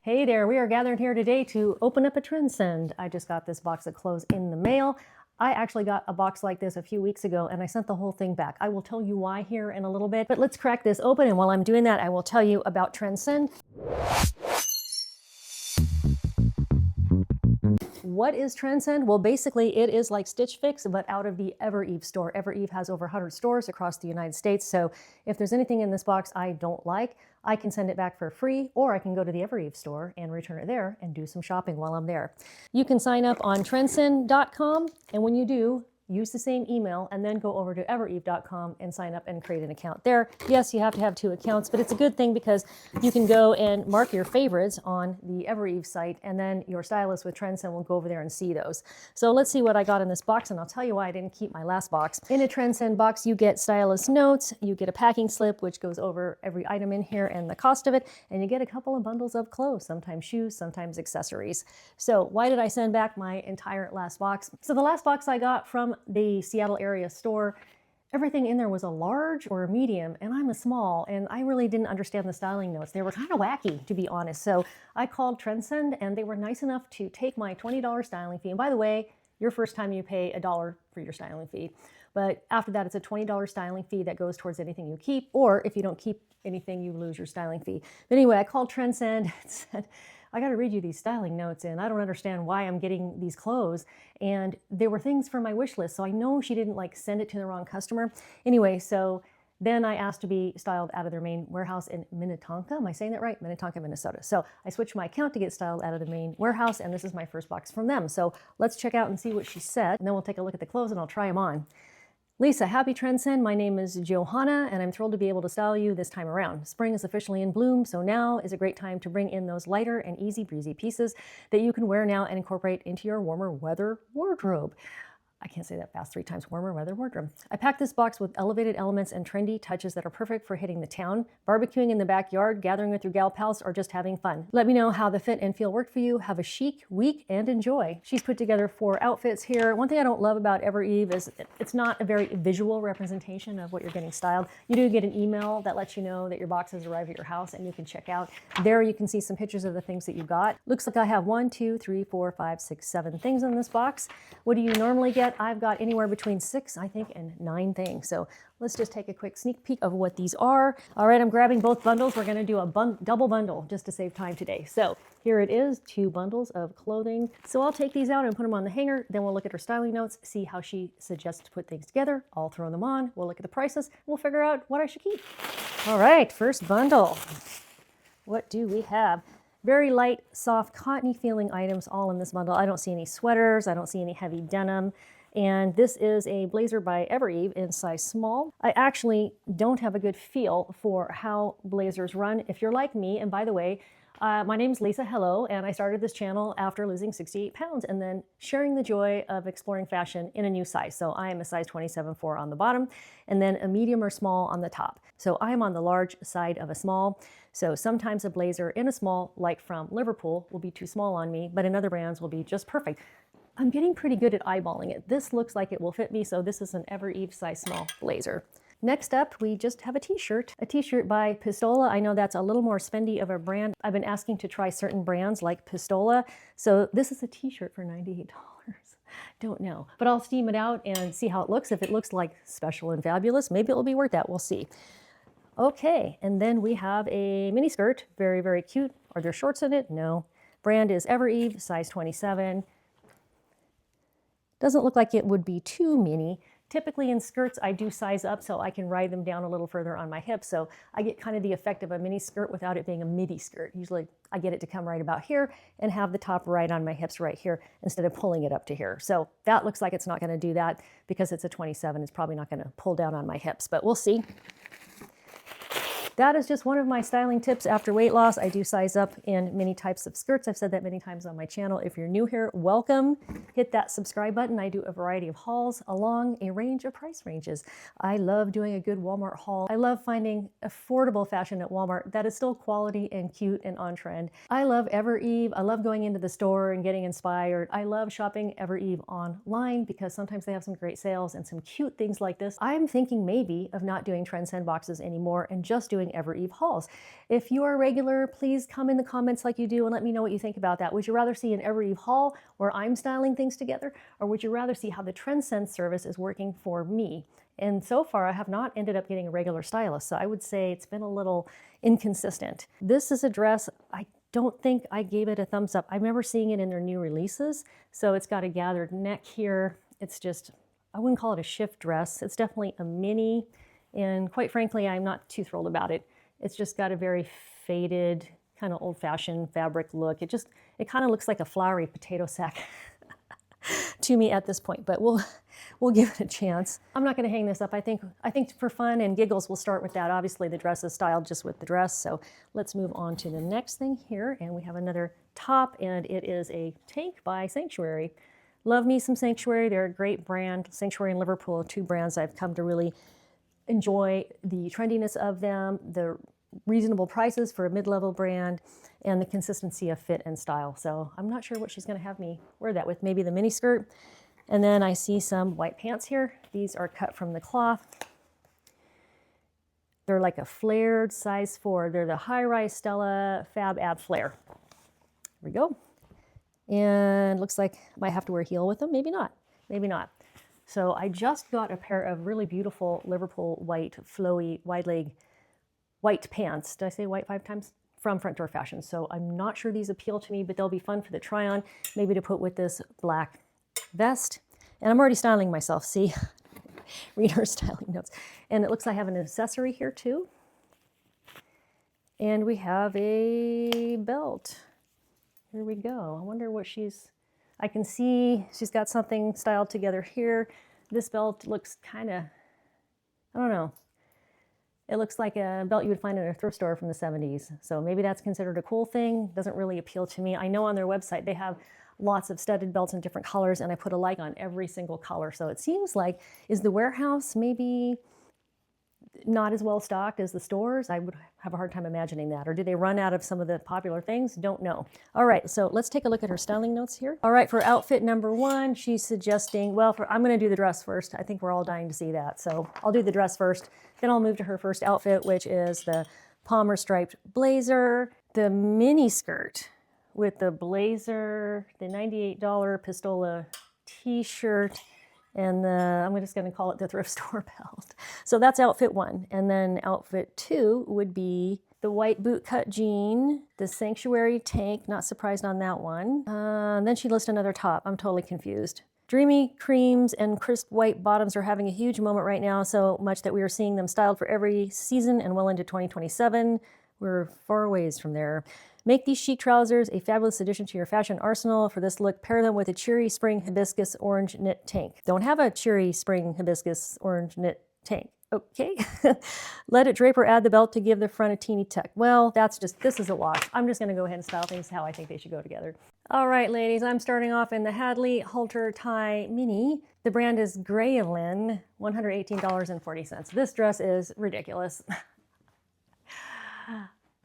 Hey there, we are gathered here today to open up a TrendSend. I just got this box of clothes in the mail. I actually got a box like this a few weeks ago and I sent the whole thing back. I will tell you why here in a little bit, but let's crack this open, and while I'm doing that, I will tell you about TrendSend. What is Transcend? Well, basically it is like Stitch Fix, but out of the Evereve store. Evereve has over 100 stores across the United States. So if there's anything in this box I don't like, I can send it back for free, or I can go to the Evereve store and return it there and do some shopping while I'm there. You can sign up on TrendSend.com, and when you do, use the same email and then go over to Evereve.com and sign up and create an account there. Yes, you have to have 2 accounts, but it's a good thing because you can go and mark your favorites on the Evereve site, and then your stylist with TrendSend will go over there and see those. So let's see what I got in this box, and I'll tell you why I didn't keep my last box. In a TrendSend box, you get stylist notes, you get a packing slip, which goes over every item in here and the cost of it, and you get a couple of bundles of clothes, sometimes shoes, sometimes accessories. So why did I send back my entire last box? So the last box I got from the Seattle area store, everything in there was a large or a medium, and I'm a small, and I really didn't understand the styling notes. They were kind of wacky, to be honest. So I called TrendSend, and they were nice enough to take my $20 styling fee. And by the way, your first time you pay $1 for your styling fee. But after that, it's a $20 styling fee that goes towards anything you keep, or if you don't keep anything, you lose your styling fee. But anyway, I called TrendSend and said, I got to read you these styling notes, and I don't understand why I'm getting these clothes. And there were things from my wish list, so I know she didn't like send it to the wrong customer. Anyway, so then I asked to be styled out of their main warehouse in Minnetonka. Am I saying that right? Minnetonka, Minnesota. So I switched my account to get styled out of the main warehouse, and this is my first box from them. So let's check out and see what she said, and then we'll take a look at the clothes and I'll try them on. Lisa, happy Transcend. My name is Johanna, and I'm thrilled to be able to style you this time around. Spring is officially in bloom, so now is a great time to bring in those lighter and easy breezy pieces that you can wear now and incorporate into your warmer weather wardrobe. I can't say that fast 3 times. Warmer weather wardrobe. I packed this box with elevated elements and trendy touches that are perfect for hitting the town, barbecuing in the backyard, gathering with your gal pals, or just having fun. Let me know how the fit and feel work for you. Have a chic week and enjoy. She's put together 4 outfits here. One thing I don't love about Evereve is it's not a very visual representation of what you're getting styled. You do get an email that lets you know that your box has arrived at your house, and you can check out. There you can see some pictures of the things that you got. Looks like I have 1, 2, 3, 4, 5, 6, 7 things in this box. What do you normally get? I've got anywhere between 6, I think, and 9 things. So let's just take a quick sneak peek of what these are. All right, I'm grabbing both bundles. We're going to do a double bundle just to save time today. So here it is, 2 bundles of clothing. So I'll take these out and put them on the hanger. Then we'll look at her styling notes, see how she suggests to put things together. I'll throw them on. We'll look at the prices. We'll figure out what I should keep. All right, first bundle. What do we have? Very light, soft, cottony feeling items all in this bundle. I don't see any sweaters. I don't see any heavy denim. And this is a blazer by Evereve in size small. I actually don't have a good feel for how blazers run. If you're like me, and by the way, my name's Lisa, hello, and I started this channel after losing 68 pounds and then sharing the joy of exploring fashion in a new size. So I am a size 27.4 on the bottom, and then a medium or small on the top. So I am on the large side of a small. So sometimes a blazer in a small, like from Liverpool, will be too small on me, but in other brands will be just perfect. I'm getting pretty good at eyeballing it. This looks like it will fit me, so this is an Evereve size small blazer. Next up, we just have a t-shirt. A t-shirt by Pistola. I know that's a little more spendy of a brand. I've been asking to try certain brands like Pistola. So this is a t-shirt for $98. Don't know, but I'll steam it out and see how it looks. If it looks like special and fabulous, maybe it'll be worth that. We'll see. Okay, and then we have a mini skirt. Very, very cute. Are there shorts in it? No. Brand is Evereve, size 27. Doesn't look like it would be too mini. Typically in skirts, I do size up so I can ride them down a little further on my hips. So I get kind of the effect of a mini skirt without it being a midi skirt. Usually I get it to come right about here and have the top right on my hips right here instead of pulling it up to here. So that looks like it's not going to do that because it's a 27. It's probably not going to pull down on my hips, but we'll see. That is just one of my styling tips after weight loss. I do size up in many types of skirts. I've said that many times on my channel. If you're new here, welcome. Hit that subscribe button. I do a variety of hauls along a range of price ranges. I love doing a good Walmart haul. I love finding affordable fashion at Walmart that is still quality and cute and on trend. I love Evereve. I love going into the store and getting inspired. I love shopping Evereve online because sometimes they have some great sales and some cute things like this. I'm thinking maybe of not doing Transcend boxes anymore and just doing doing Evereve hauls. If you are a regular, please come in the comments like you do and let me know what you think about that. Would you rather see an Evereve haul where I'm styling things together, or would you rather see how the TrendSend service is working for me? And so far, I have not ended up getting a regular stylist, so I would say it's been a little inconsistent. This is a dress, I don't think I gave it a thumbs up. I remember seeing it in their new releases, so it's got a gathered neck here. It's just, I wouldn't call it a shift dress. It's definitely a mini, and quite frankly, I'm not too thrilled about it. It's just got a very faded, kind of old-fashioned fabric look. It kind of looks like a flowery potato sack to me at this point, but we'll give it a chance. I'm not going to hang this up. I think for fun and giggles, we'll start with that. Obviously, the dress is styled just with the dress, so let's move on to the next thing here. And we have another top, and it is a tank by Sanctuary. Love me some Sanctuary. They're a great brand. Sanctuary and Liverpool, two brands I've come to really enjoy the trendiness of them, the reasonable prices for a mid-level brand, and the consistency of fit and style. So I'm not sure what she's going to have me wear that with. Maybe the mini skirt. And then I see some white pants here. These are cut from the cloth. They're like a flared size 4. They're the high-rise Stella Fab Ab Flare. Here we go. And looks like I might have to wear a heel with them. Maybe not. Maybe not. So I just got a pair of really beautiful Liverpool white, flowy, wide leg white pants. Did I say white 5 times? From Front Door Fashion. So I'm not sure these appeal to me, but they'll be fun for the try-on, maybe to put with this black vest. And I'm already styling myself, see? Read her styling notes. And it looks like I have an accessory here too. And we have a belt. Here we go. I wonder what I can see she's got something styled together here. This belt looks kind of, I don't know. It looks like a belt you would find in a thrift store from the 70s. So maybe that's considered a cool thing. Doesn't really appeal to me. I know on their website they have lots of studded belts in different colors, and I put a like on every single color. So it seems like, is the warehouse maybe not as well stocked as the stores? I would have a hard time imagining that. Or do they run out of some of the popular things? Don't know. All right, so let's take a look at her styling notes here. All right, for outfit number 1, she's suggesting, well, I'm going to do the dress first. I think we're all dying to see that. So I'll do the dress first. Then I'll move to her first outfit, which is the Palmer striped blazer, the mini skirt with the blazer, the $98 Pistola t-shirt, and I'm just going to call it the thrift store belt. So that's outfit 1. And then outfit 2 would be the white bootcut jean, the Sanctuary tank, not surprised on that one. And then she lists another top. I'm totally confused. Dreamy creams and crisp white bottoms are having a huge moment right now, so much that we are seeing them styled for every season and well into 2027. We're far ways from there. Make these chic trousers a fabulous addition to your fashion arsenal. For this look, pair them with a cheery spring hibiscus orange knit tank. Don't have a cheery spring hibiscus orange knit tank. Okay. Let it drape or add the belt to give the front a teeny tuck. Well, this is a wash. I'm just going to go ahead and style things how I think they should go together. All right, ladies, I'm starting off in the Hadley halter tie mini. The brand is Graylin, $118.40. This dress is ridiculous.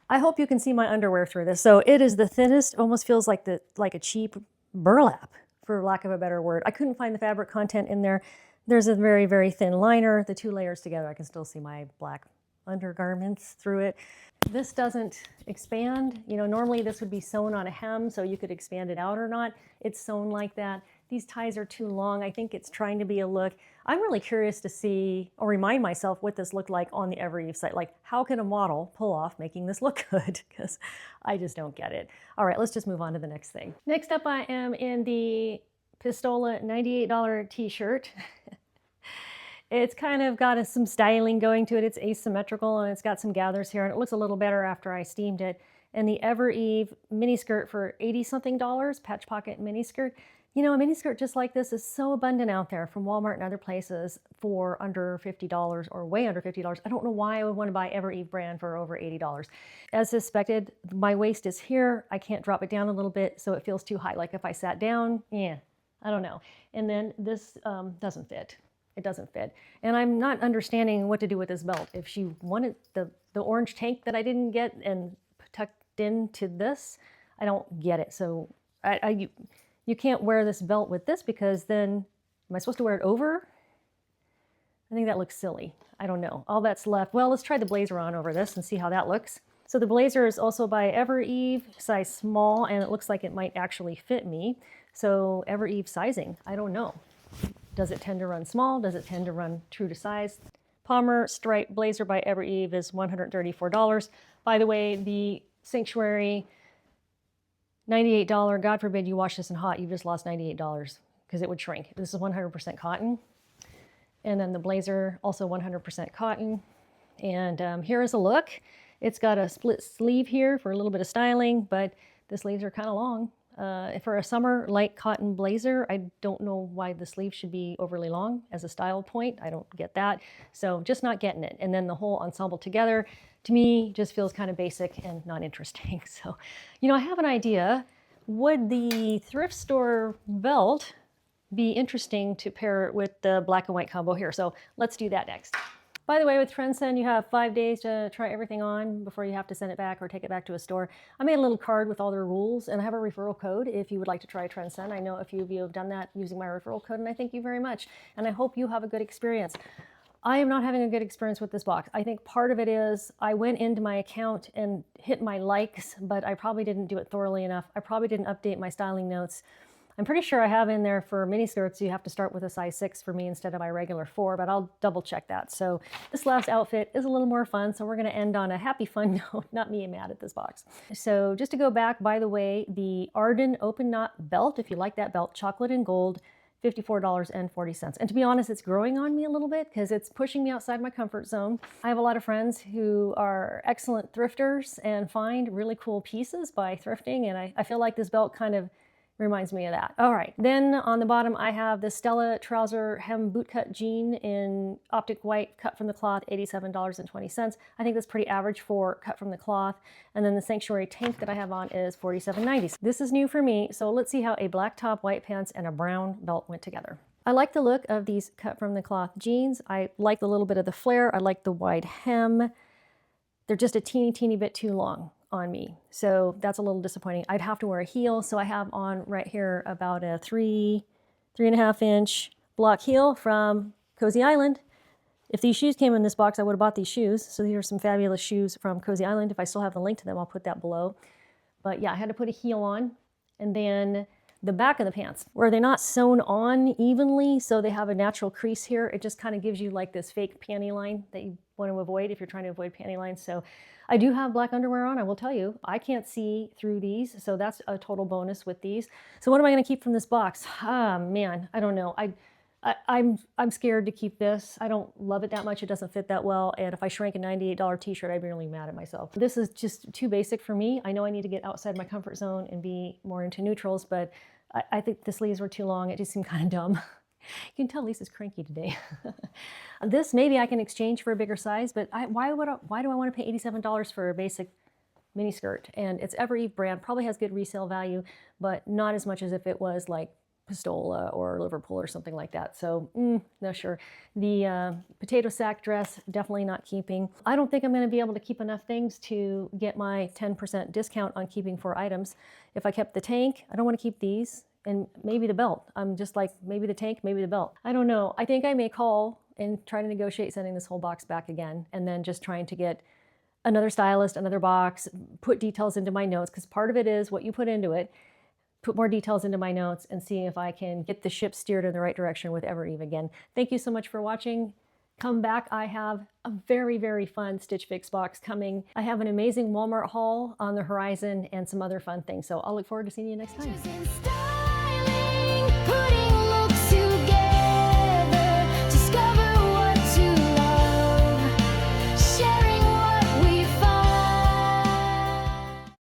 I hope you can see my underwear through this. So it is the thinnest, almost feels like a cheap burlap, for lack of a better word. I couldn't find the fabric content in there. There's a very, very thin liner. The 2 layers together, I can still see my black undergarments through it. This doesn't expand. You know, normally this would be sewn on a hem, so you could expand it out or not. It's sewn like that. These ties are too long. I think it's trying to be a look. I'm really curious to see or remind myself what this looked like on the Evereve site. Like, how can a model pull off making this look good? Because I just don't get it. All right, let's just move on to the next thing. Next up, I am in the Pistola $98 t-shirt. It's kind of got some styling going to it. It's asymmetrical and it's got some gathers here, and it looks a little better after I steamed it. And the Evereve mini skirt for $80-something, patch pocket mini skirt. You know, a mini skirt just like this is so abundant out there from Walmart and other places for under $50 or way under $50. I don't know why I would want to buy Evereve brand for over $80. As suspected, my waist is here. I can't drop it down a little bit, so it feels too high. Like if I sat down, yeah, I don't know. And then this doesn't fit. It doesn't fit. And I'm not understanding what to do with this belt. If she wanted the orange tank that I didn't get and tucked into this, I don't get it. So you can't wear this belt with this, because then, am I supposed to wear it over? I think that looks silly. I don't know. All that's left. Well, let's try the blazer on over this and see how that looks. So the blazer is also by Evereve, size small, and it looks like it might actually fit me. So Evereve sizing, I don't know. Does it tend to run small? Does it tend to run true to size? Palmer Stripe Blazer by Evereve is $134. By the way, the Sanctuary, $98. God forbid you wash this in hot, you just lost $98 because it would shrink. This is 100% cotton. And then the blazer, also 100% cotton. And here is a look. It's got a split sleeve here for a little bit of styling, but the sleeves are kind of long. For a summer light cotton blazer, I don't know why the sleeve should be overly long as a style point. I don't get that. So just not getting it. And then the whole ensemble together, to me, just feels kind of basic and not interesting. So, you know, I have an idea. Would the thrift store belt be interesting to pair with the black and white combo here? So let's do that next. By the way, with Transcend, you have 5 days to try everything on before you have to send it back or take it back to a store. I made a little card with all their rules, and I have a referral code if you would like to try Transcend. I know a few of you have done that using my referral code, and I thank you very much. And I hope you have a good experience. I am not having a good experience with this box. I think part of it is I went into my account and hit my likes, but I probably didn't do it thoroughly enough. I probably didn't update my styling notes. I'm pretty sure I have in there for mini skirts, you have to start with a size 6 for me instead of my regular 4, but I'll double check that. So this last outfit is a little more fun, so we're gonna end on a happy fun note, not me mad at this box. So just to go back, by the way, the Arden open knot belt, if you like that belt, chocolate and gold, $54.40. And to be honest, it's growing on me a little bit because it's pushing me outside my comfort zone. I have a lot of friends who are excellent thrifters and find really cool pieces by thrifting, and I feel like this belt kind of reminds me of that. All right, then on the bottom I have the Stella trouser hem bootcut jean in optic white, cut from the cloth, $87.20. I think that's pretty average for cut from the cloth. And then the Sanctuary tank that I have on is $47.90. This is new for me, so let's see how a black top, white pants, and a brown belt went together. I like the look of these cut from the cloth jeans. I like a little bit of the flare. I like the wide hem. They're just a teeny bit too long on me, so that's a little disappointing. I'd have to wear a heel, so I have on right here about a 3.5 inch block heel from Cozy Island. If these shoes came in this box, I would have bought these shoes. So these are some fabulous shoes from Cozy Island. If I still have the link to them, I'll put that below. But yeah, I had to put a heel on. And then the back of the pants, where they're not sewn on evenly, so they have a natural crease here. It just kind of gives you like this fake panty line that you want to avoid if you're trying to avoid panty lines. So I do have black underwear on, I will tell you. I can't see through these, so that's a total bonus with these. So what am I going to keep from this box? Ah, man, I don't know. I'm scared to keep this. I don't love it that much. It doesn't fit that well. And if I shrank a $98 t-shirt, I'd be really mad at myself. This is just too basic for me. I know I need to get outside my comfort zone and be more into neutrals, but I think the sleeves were too long. It just seemed kind of dumb. You can tell Lisa's cranky today. This maybe I can exchange for a bigger size, but why do I want to pay $87 for a basic mini skirt? And it's Evereve brand, probably has good resale value, but not as much as if it was like Pistola or Liverpool or something like that. So, no, sure. The potato sack dress, definitely not keeping. I don't think I'm going to be able to keep enough things to get my 10% discount on keeping 4 items. If I kept the tank, I don't want to keep these. And maybe the belt. I'm just like, maybe the tank, maybe the belt. I don't know. I think I may call and try to negotiate sending this whole box back again, and then just trying to get another stylist, another box, put details into my notes, because part of it is what you put into it. Put more details into my notes and see if I can get the ship steered in the right direction with Evereve again. Thank you so much for watching. Come back. I have a very fun Stitch Fix box coming. I have an amazing Walmart haul on the horizon and some other fun things. So I'll look forward to seeing you next time.